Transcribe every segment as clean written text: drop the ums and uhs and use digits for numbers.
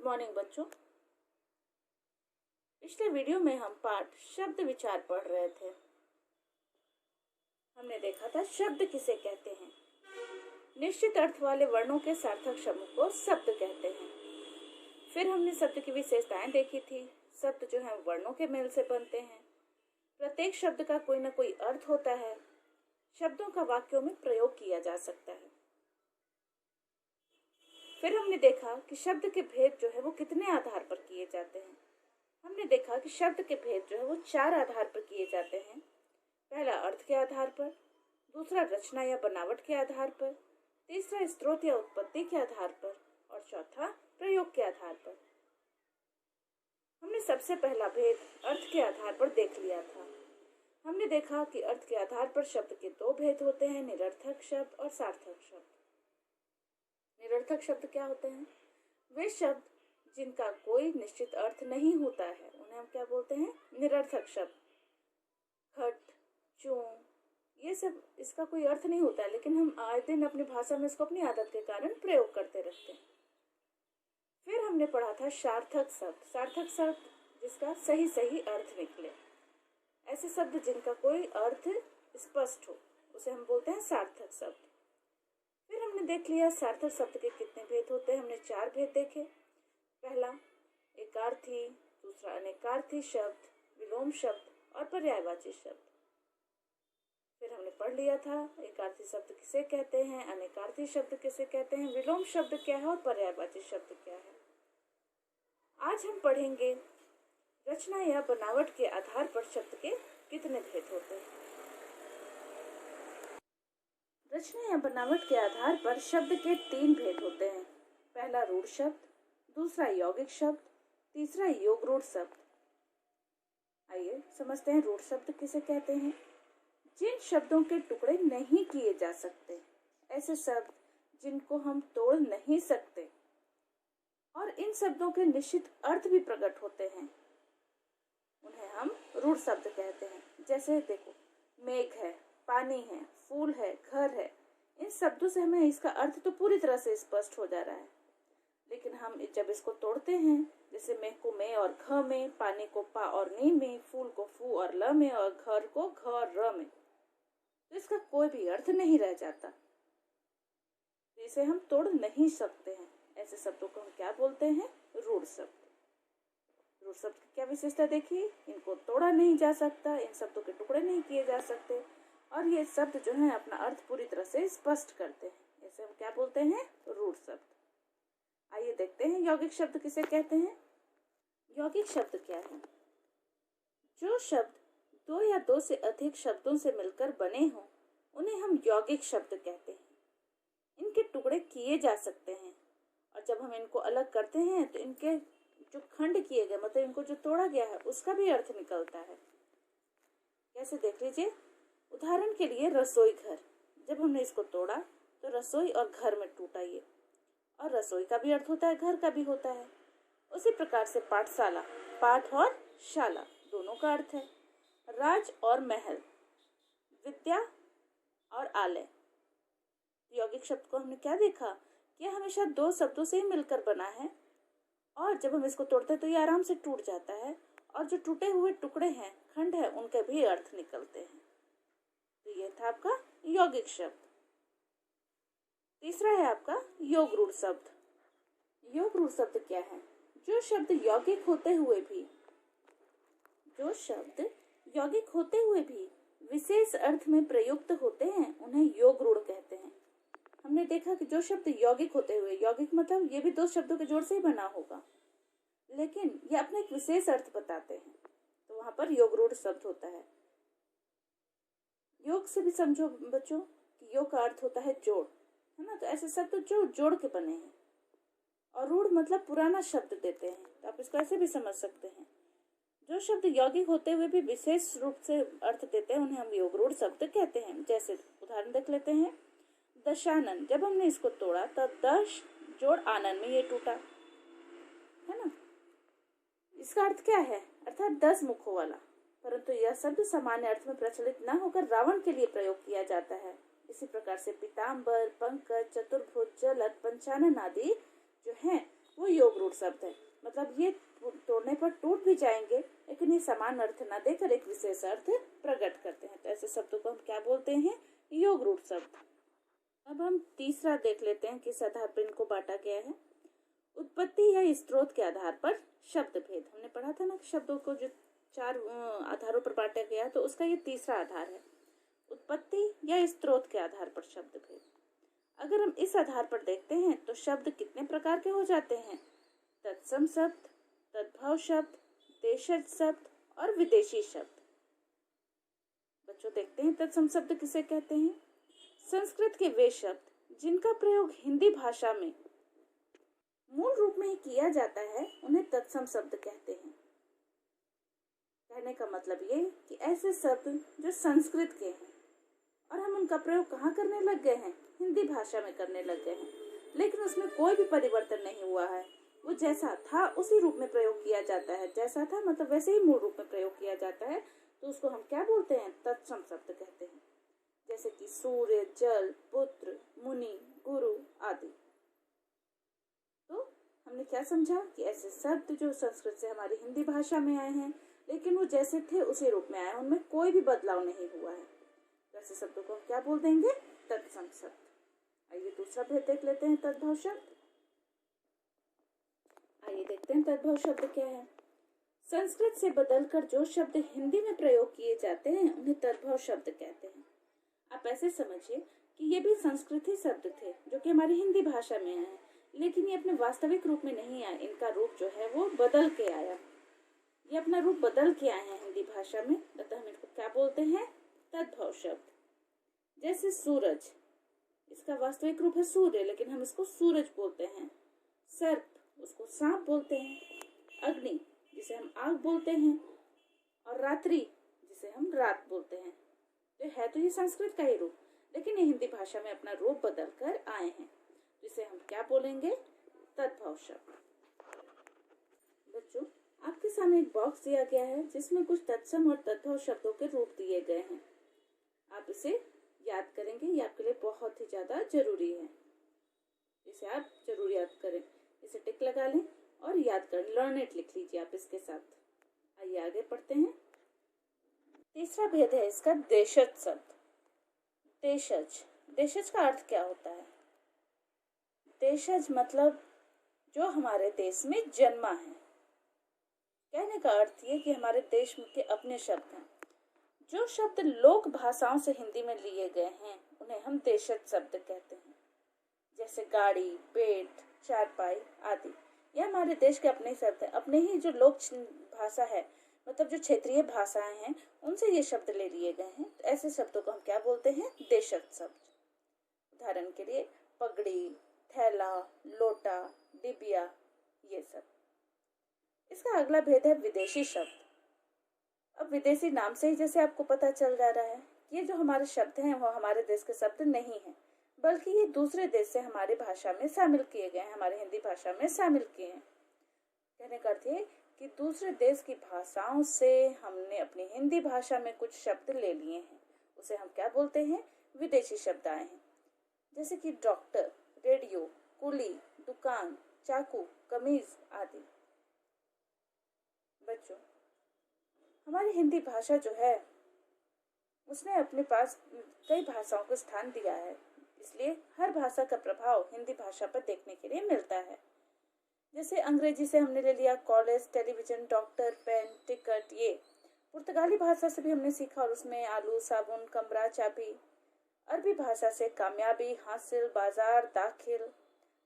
Morning बच्चों। पिछले video में हम पाठ शब्द विचार पढ़ रहे थे। हमने देखा था शब्द किसे कहते हैं। निश्चित अर्थ वाले वर्णों के सार्थक समूह को शब्द कहते हैं। फिर हमने शब्द की विशेषताएं देखी थी। शब्द जो है वर्णों के मेल से बनते हैं। प्रत्येक शब्द का कोई न कोई अर्थ होता है। शब्दों का वाक्यों में प्रयोग किया जा सकता है। फिर हमने देखा कि शब्द के भेद जो है वो कितने आधार पर किए जाते हैं। हमने देखा कि शब्द के भेद जो है वो 4 आधार पर किए जाते हैं। पहला अर्थ के आधार पर, दूसरा रचना या बनावट के आधार पर, तीसरा स्रोत या उत्पत्ति के आधार पर और चौथा प्रयोग के आधार पर। हमने सबसे पहला भेद अर्थ के आधार पर देख लिया था। हमने देखा कि अर्थ के आधार पर शब्द के 2 भेद होते हैं, निरर्थक शब्द और सार्थक शब्द। निरर्थक शब्द क्या होते हैं? वे शब्द जिनका कोई निश्चित अर्थ नहीं होता है उन्हें हम क्या बोलते हैं? निरर्थक शब्द। खट, चूं, ये सब इसका कोई अर्थ नहीं होता है, लेकिन हम आए दिन अपनी भाषा में इसको अपनी आदत के कारण प्रयोग करते रहते हैं। फिर हमने पढ़ा था सार्थक शब्द। सार्थक शब्द जिसका सही सही अर्थ निकले। ऐसे शब्द जिनका कोई अर्थ स्पष्ट हो उसे हम बोलते हैं सार्थक शब्द। फिर हमने देख लिया सार्थक शब्द के कितने भेद होते हैं। हमने 4 भेद देखे। पहला एकार्थी, दूसरा अनेकार्थी शब्द, विलोम शब्द और पर्यायवाची शब्द। फिर हमने पढ़ लिया था एकार्थी शब्द किसे कहते हैं, अनेकार्थी शब्द किसे कहते हैं, विलोम शब्द क्या है और पर्यायवाची शब्द क्या है। आज हम पढ़ेंगे रचना या बनावट के आधार पर शब्द के कितने भेद होते हैं। रचना या बनावट के आधार पर शब्द के 3 भेद होते हैं। पहला रूढ़ शब्द, दूसरा यौगिक शब्द, तीसरा योग रूढ़ शब्द। आइए समझते हैं रूढ़ शब्द किसे कहते हैं। जिन शब्दों के टुकड़े नहीं किए जा सकते, ऐसे शब्द जिनको हम तोड़ नहीं सकते और इन शब्दों के निश्चित अर्थ भी प्रकट होते हैं, उन्हें हम रूढ़ शब्द कहते हैं। जैसे देखो, मेघ है, पानी है, फूल है, घर है। इन शब्दों से हमें इसका अर्थ तो पूरी तरह से स्पष्ट हो जा रहा है, लेकिन हम जब इसको तोड़ते हैं, जैसे मेघ को में और घ में, पानी को पा और नी में, फूल को फू और ल में और घर को घ और र में, तो इसका कोई भी अर्थ नहीं रह जाता। तो इसे हम तोड़ नहीं सकते हैं। ऐसे शब्दों को हम क्या बोलते हैं? रूढ़ शब्द। रूढ़ शब्द की क्या विशेषता देखिए, इनको तोड़ा नहीं जा सकता, इन शब्दों के टुकड़े नहीं किए जा सकते और ये शब्द जो है अपना अर्थ पूरी तरह से स्पष्ट करते हैं। इसे हम क्या बोलते हैं? रूढ़ शब्द। आइए देखते हैं यौगिक शब्द किसे कहते हैं। यौगिक शब्द क्या है? जो शब्द 2 या 2 से अधिक शब्दों से मिलकर बने हों उन्हें हम यौगिक शब्द कहते हैं। इनके टुकड़े किए जा सकते हैं और जब हम इनको अलग करते हैं तो इनके जो खंड किए गए, मतलब इनको जो तोड़ा गया है, उसका भी अर्थ निकलता है। कैसे देख लीजिए। उदाहरण के लिए रसोई घर, जब हमने इसको तोड़ा तो रसोई और घर में टूटा ये, और रसोई का भी अर्थ होता है, घर का भी होता है। उसी प्रकार से पाठशाला, पाठ और शाला दोनों का अर्थ है। राज और महल, विद्या और आलय। यौगिक शब्द को हमने क्या देखा कि हमेशा 2 शब्दों से ही मिलकर बना है और जब हम इसको तोड़ते हैं तो ये आराम से टूट जाता है और जो टूटे हुए टुकड़े हैं, खंड है, उनके भी अर्थ निकलते हैं। तो ये था आपका यौगिक शब्द। तीसरा है आपका योग रूढ़ शब्द। योग रूढ़ शब्द क्या है? जो शब्द यौगिक होते हुए भी विशेष अर्थ में प्रयुक्त होते हैं उन्हें योग रूढ़ कहते हैं। हमने देखा कि जो शब्द यौगिक होते हुए, यौगिक मतलब ये भी 2 शब्दों के जोड़ से ही बना होगा, लेकिन ये अपना एक विशेष अर्थ बताते हैं, तो वहां पर योग रूढ़ शब्द होता है। योग से भी समझो बच्चों कि योग का अर्थ होता है जोड़, है ना। तो ऐसे शब्द जो जोड़ के बने हैं, और रूढ़ मतलब पुराना शब्द देते हैं, तो आप इसको ऐसे भी समझ सकते हैं। जो शब्द यौगिक होते हुए भी विशेष रूप से अर्थ देते हैं उन्हें हम योग रूढ़ शब्द कहते हैं। जैसे उदाहरण देख लेते हैं। दशानन, जब हमने इसको तोड़ा तब 10 जोड़ आनन में ये टूटा, है ना। इसका अर्थ क्या है? अर्थात 10 मुखों वाला। परंतु यह शब्द सामान्य अर्थ में प्रचलित न होकर रावण के लिए प्रयोग किया जाता है। इसी प्रकार से पीताम्बर, पंकज, चतुर्भुज, जलद, पंचानन आदि जो हैं वो योग रूढ़ शब्द है, मतलब ये तोड़ने पर टूट भी जाएंगे लेकिन ये समान अर्थ न देकर एक विशेष अर्थ प्रकट करते हैं। तो ऐसे शब्दों को हम क्या बोलते हैं? योग रूढ़ शब्द। अब हम तीसरा देख लेते हैं किस आधार पर इनको बांटा गया है। उत्पत्ति या स्रोत के आधार पर शब्द भेद। हमने पढ़ा था ना कि शब्दों को जो 4 आधारों पर बांटा गया, तो उसका ये तीसरा आधार है, उत्पत्ति या स्रोत के आधार पर शब्द भेद। अगर हम इस आधार पर देखते हैं तो शब्द कितने प्रकार के हो जाते हैं? तत्सम शब्द, तद्भव शब्द, देशज शब्द और विदेशी शब्द। बच्चों देखते हैं तत्सम शब्द किसे कहते हैं? संस्कृत के वे शब्द जिनका प्रयोग हिंदी भाषा में मूल रूप में ही किया जाता है उन्हें तत्सम शब्द कहते हैं। कहने का मतलब ये कि ऐसे शब्द जो संस्कृत के हैं और हम उनका प्रयोग कहाँ करने लग गए हैं? हिंदी भाषा में करने लग गए हैं, लेकिन उसमें कोई भी परिवर्तन नहीं हुआ है। वो जैसा था उसी रूप में प्रयोग किया जाता है, जैसा था मतलब वैसे ही मूल रूप में प्रयोग किया जाता है। तो उसको हम क्या बोलते हैं? तत्सम शब्द कहते हैं। जैसे कि सूर्य, जल, पुत्र, मुनि, गुरु आदि। तो हमने क्या समझा कि ऐसे शब्द जो संस्कृत से हमारी हिंदी भाषा में आए हैं लेकिन वो जैसे थे उसी रूप में आए, उनमें कोई भी बदलाव नहीं हुआ है। ऐसे शब्दों को हम क्या बोल देंगे? तत्सम शब्द। आइए दूसरा भेद देख लेते हैं, तद्भव शब्द। आइए देखते हैं तद्भव शब्द क्या है। संस्कृत से बदलकर जो शब्द हिंदी में प्रयोग किए जाते हैं उन्हें तद्भव शब्द कहते हैं। आप ऐसे समझिए कि ये भी संस्कृत शब्द थे जो कि हमारी हिंदी भाषा में आए हैं, लेकिन ये अपने वास्तविक रूप में नहीं आए। इनका रूप जो है वो बदल के आया, ये अपना रूप बदल के आए हैं हिंदी भाषा में। अतः हम इनको क्या बोलते हैं? तद्भव शब्द। जैसे सूरज, इसका वास्तविक रूप है सूर्य, लेकिन हम इसको सूरज बोलते हैं। सर्प, उसको सांप बोलते हैं। अग्नि, जिसे हम आग बोलते हैं, और रात्रि, जिसे हम रात बोलते हैं। तो ये संस्कृत का ही रूप, लेकिन ये हिंदी भाषा में अपना रूप बदल कर आए हैं, जिसे हम क्या बोलेंगे? तद्भव शब्द। बच्चों, आपके सामने एक बॉक्स दिया गया है जिसमें कुछ तत्सम और तद्भव शब्दों के रूप दिए गए हैं। आप इसे याद करेंगे, ये आपके लिए बहुत ही ज्यादा जरूरी है। इसे आप जरूर याद करें। इसे टिक लगा लें और याद कर लर्न इट लिख लीजिए आप इसके साथ। आइए आगे पढ़ते हैं। तीसरा भेद है इसका देशज शब्द। देशज, देशज का अर्थ क्या होता है? देशज मतलब जो हमारे देश में जन्मा है। कहने का अर्थ ये कि हमारे देश के अपने शब्द हैं। जो शब्द लोक भाषाओं से हिंदी में लिए गए हैं उन्हें हम देशज शब्द कहते हैं। जैसे गाड़ी, पेट, चारपाई आदि, ये हमारे देश के अपने शब्द हैं। अपने ही जो लोक भाषा है, मतलब जो क्षेत्रीय भाषाएं हैं, उनसे ये शब्द ले लिए गए हैं। तो ऐसे शब्दों को हम क्या बोलते हैं? देशज शब्द। उदाहरण के लिए पगड़ी, थैला, लोटा, डिबिया, ये सब। इसका अगला भेद है विदेशी शब्द। अब विदेशी नाम से ही जैसे आपको पता चल जा रहा है, ये जो हमारे शब्द हैं वो हमारे देश के शब्द नहीं हैं, बल्कि ये दूसरे देश से हमारी भाषा में शामिल किए गए हैं, हमारे हिंदी भाषा में शामिल किए हैं। कहने का अर्थ है कि दूसरे देश की भाषाओं से हमने अपनी हिंदी भाषा में कुछ शब्द ले लिए हैं, उसे हम क्या बोलते हैं? विदेशी शब्द आए हैं। जैसे कि डॉक्टर, रेडियो, कुली, दुकान, चाकू, कमीज आदि। बच्चों, हमारी हिंदी भाषा जो है उसने अपने पास कई भाषाओं को स्थान दिया है, इसलिए हर भाषा का प्रभाव हिंदी भाषा पर देखने के लिए मिलता है। जैसे अंग्रेजी से हमने ले लिया college, television, doctor, pen, ticket, ये पुर्तगाली भाषा से भी हमने सीखा और उसमें आलू, साबुन, कमरा, चाबी। अरबी भाषा से कामयाबी, हासिल, बाजार, दाखिल।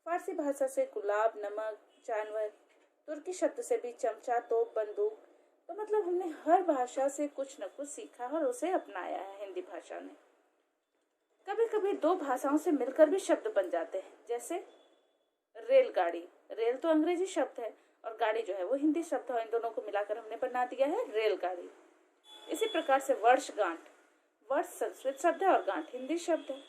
फारसी भाषा से गुलाब, नमक, जानवर। तुर्की शब्द से भी चमचा, तोप, बंदूक। तो मतलब हमने हर भाषा से कुछ न कुछ सीखा और उसे अपनाया है हिंदी भाषा ने। कभी कभी दो भाषाओं से मिलकर भी शब्द बन जाते हैं, जैसे रेलगाड़ी। रेल तो अंग्रेजी शब्द है और गाड़ी जो है वो हिंदी शब्द है, इन दोनों को मिलाकर हमने बना दिया है रेलगाड़ी। इसी प्रकार से वर्षगांठ, वर्ष संस्कृत शब्द है और गांठ हिंदी शब्द है।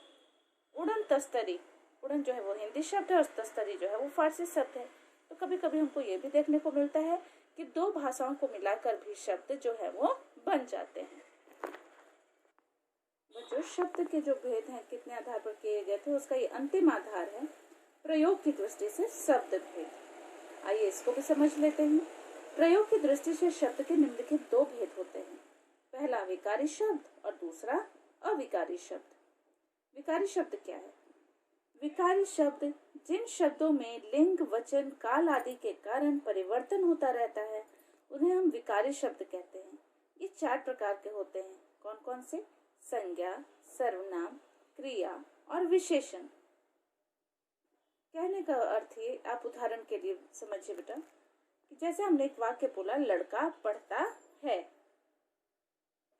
उड़न तस्तरी, उड़न जो है वो हिंदी शब्द है और तस्तरी जो है वो फारसी शब्द है। तो कभी कभी हमको ये भी देखने को मिलता है कि दो भाषाओं को मिलाकर भी शब्द जो है वो बन जाते हैं। जो शब्द के जो भेद हैं कितने आधार पर किए गए थे, उसका ये अंतिम आधार है प्रयोग की दृष्टि से शब्द भेद। आइए आइए इसको भी समझ लेते हैं। प्रयोग की दृष्टि से शब्द के निम्नलिखित दो भेद होते हैं। पहला विकारी शब्द और दूसरा अविकारी शब्द। विकारी शब्द क्या है? विकारी शब्द जिन शब्दों में लिंग, वचन, काल आदि के कारण परिवर्तन होता रहता है उन्हें हम विकारी शब्द कहते हैं। ये 4 प्रकार के होते हैं। कौन कौन से? संज्ञा, सर्वनाम, क्रिया और विशेषण। कहने का अर्थ ये, आप उदाहरण के लिए समझिए बेटा, कि जैसे हमने एक वाक्य बोला लड़का पढ़ता है।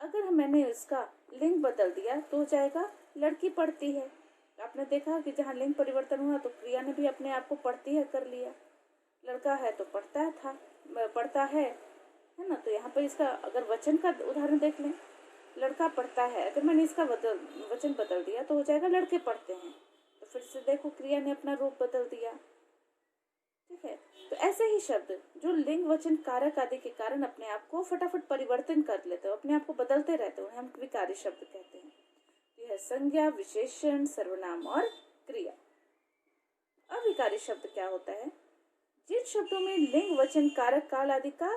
अगर मैंने इसका लिंग बदल दिया तो हो जाएगा लड़की पढ़ती है। आपने देखा कि जहाँ लिंग परिवर्तन हुआ तो क्रिया ने भी अपने आप को पढ़ती है कर लिया। लड़का है तो पढ़ता है ना। तो यहाँ पर इसका अगर वचन का उदाहरण देख लें, लड़का पढ़ता है, अगर मैंने इसका वचन बदल दिया तो हो जाएगा लड़के पढ़ते हैं। तो फिर से देखो क्रिया ने अपना रूप बदल दिया। ठीक है, तो ऐसे ही शब्द जो लिंग, वचन, कारक आदि के कारण अपने आप को फटाफट परिवर्तन कर लेते हो, अपने आप को बदलते रहते हो, हम विकारी शब्द कहते हैं। यह संज्ञा, विशेषण, सर्वनाम और क्रिया। अविकारी शब्द क्या होता है? जिन शब्दों में लिंग, वचन, कारक, काल आदि का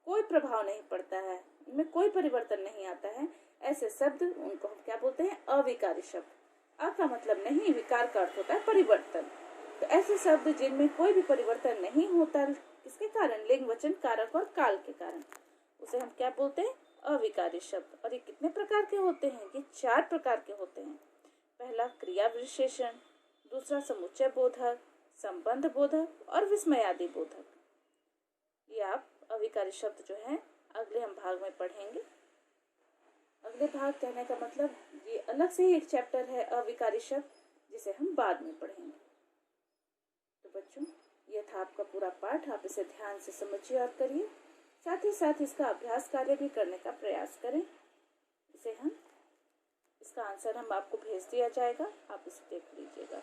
कोई प्रभाव नहीं पड़ता है, इनमें कोई परिवर्तन नहीं आता है, ऐसे शब्द उनको हम क्या बोलते हैं? अविकारी शब्द। अ का मतलब नहीं, विकार का अर्थ होता है परिवर्तन। तो ऐसे शब्द जिनमें कोई भी परिवर्तन नहीं होता, किसके कारण? लिंग, वचन, कारक और काल के कारण, उसे हम क्या बोलते हैं? अविकारी शब्द। और ये कितने प्रकार के होते हैं? ये 4 प्रकार के होते हैं। पहला क्रिया विशेषण, दूसरा समुच्चय बोधक, संबंध बोधक और विस्मयादि बोधक। ये आप अविकारी शब्द जो है अगले हम भाग में पढ़ेंगे। अगले भाग कहने का मतलब ये अलग से ही एक चैप्टर है अविकारी शब्द, जिसे हम बाद में पढ़ेंगे। तो बच्चों, ये था आपका पूरा पाठ। आप इसे ध्यान से समझिए और करिए। साथ ही साथ इसका अभ्यास कार्य भी करने का प्रयास करें। इसका आंसर हम आपको भेज दिया जाएगा, आप इसे देख लीजिएगा।